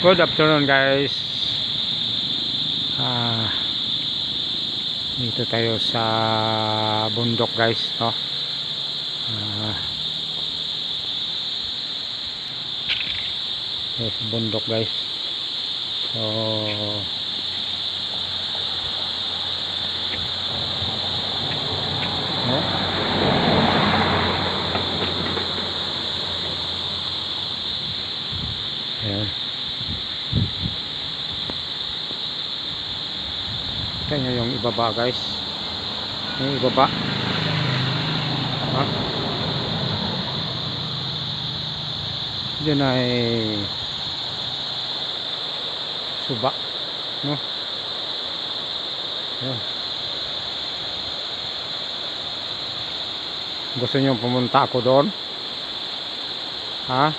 Good afternoon guys. Dito tayo sa bundok guys, no? Sa bundok guys. So no? Ayan. Kita nyo yung ibaba guys, yung ibaba, ha? Diyan ay suba, no? Ayan. Gusto nyo pumunta ako doon, ha?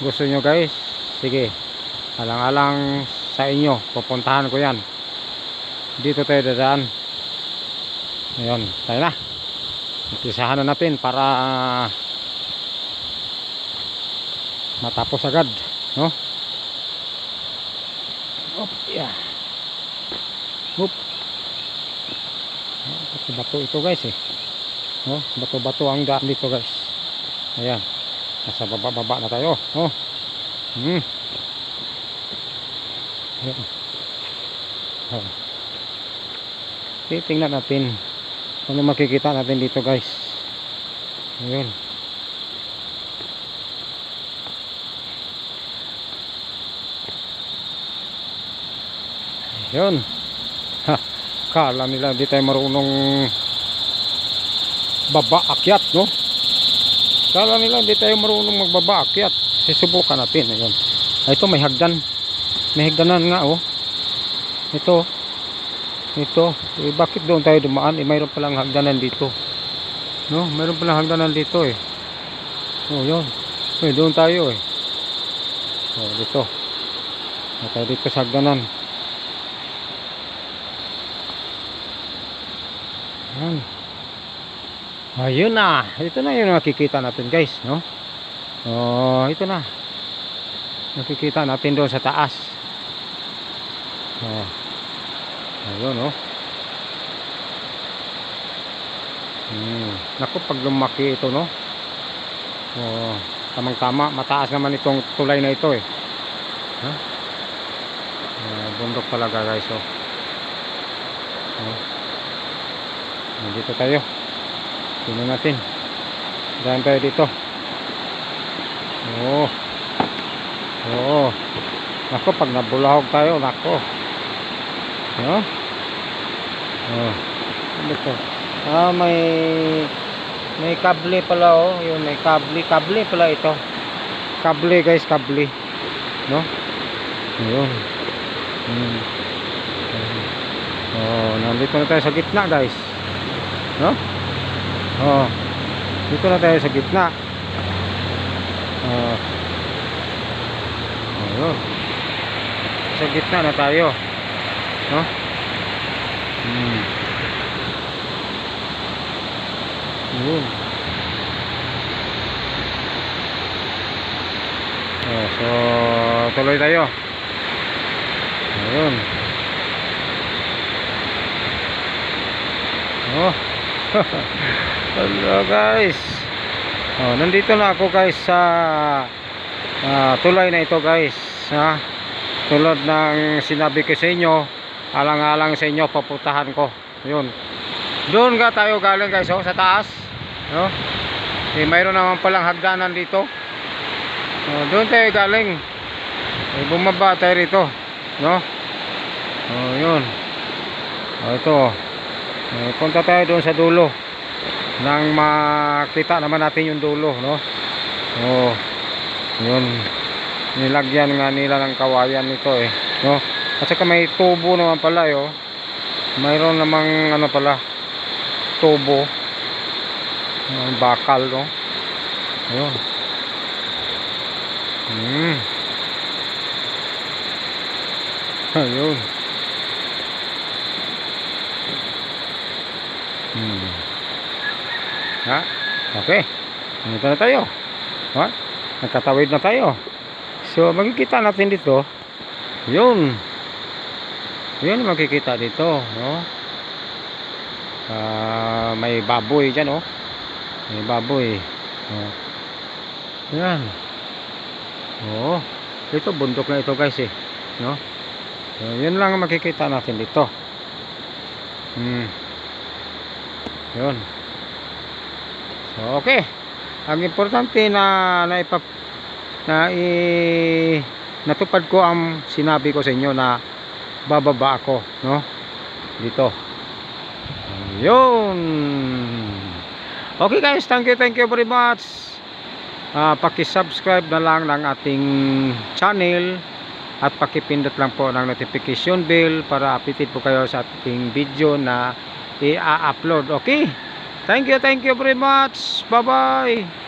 Gusto nyo guys? Sige, alang-alang sa inyo, pupuntahan ko yan. Dito tayo dadaan. Ayun, tayo na. Umpisahan na natin para matapos agad, no? Op, yeah. Op. Bato ito guys eh. No? Bato-bato ang daan dito guys. Ayan. Nasa baba-baba na tayo, no? Ayan. Oh. Titingnan natin ano makikita natin dito guys. Ayun. Ayun. Ha, kala nila di tayo marunong baba akyat, no? Kala nila di tayo marunong magbaba akyat. Susubukan natin. Ayun. Ito may hagdan. May hagdanan nga oh. Ito bakit doon tayo dumaan? Mayroon palang hagdanan dito, no? Mayroon palang hagdanan dito eh. Oh, yun. Doon tayo eh. Oh, dito. Tayo dito sa hagdanan. Ayan. Ayun na. Ito na yung nakikita natin guys, no? Oh, ito na. Nakikita natin doon sa taas. Oh. Ayun oh. Naku, pag lumaki ito, no? Oh, tamang-tama, mataas naman itong tulay na ito eh. Ha? Bundok talaga guys oh. Dito tayo. Tingnan natin. Daan tayo dito. Oh. Oh. Naku, pag nabulahog tayo, naku. No? Oh. Ano to? May kable pala oh. Yun, may kable pala ito. Kable guys, kable. No? Ayun. Oh, nandito na tayo sa gitna guys. No? Oh. Dito na tayo sa gitna. Oh. Ayun. Sa gitna na tayo. No? Yun. Oh, so tuloy tayo. Ayun. Oh. Hello guys. Oh, nandito na ako guys sa tulay na ito guys, ha? Tulad ng sinabi ko sa inyo, alang-alang sa inyo papuntahan ko. Yun. Doon nga tayo galing guys oh, sa taas, no? Mayroon naman palang hagdanan dito. Doon tayo galing. Bumaba tayo rito, no? Yun. Ito. Punta tayo doon sa dulo nang makita naman natin yung dulo, no? Yun. Nilagyan nga nila ng kawayan nito eh, no? At saka may tubo naman pala yo. Mayroon namang ano pala, tubo, bakal, no? Ayun. Ayun. Ha? Okay. Dito na tayo. What? Nagkatawid na tayo So makikita natin dito, yun makikita dito, no? May baboy dyan, oh. May baboy, oh. Yan, oh. Ito bundok na ito guys, no? So, yun lang makikita natin dito. Yun. So okay, ang importante natupad ko ang sinabi ko sa inyo na bababa ako, no? Dito. Yun. Okay guys, thank you very much. Paki-subscribe na lang ng ating channel at paki-pindot lang po ng notification bell para updated po kayo sa ating video na i-upload. Okay? Thank you very much. Bye-bye.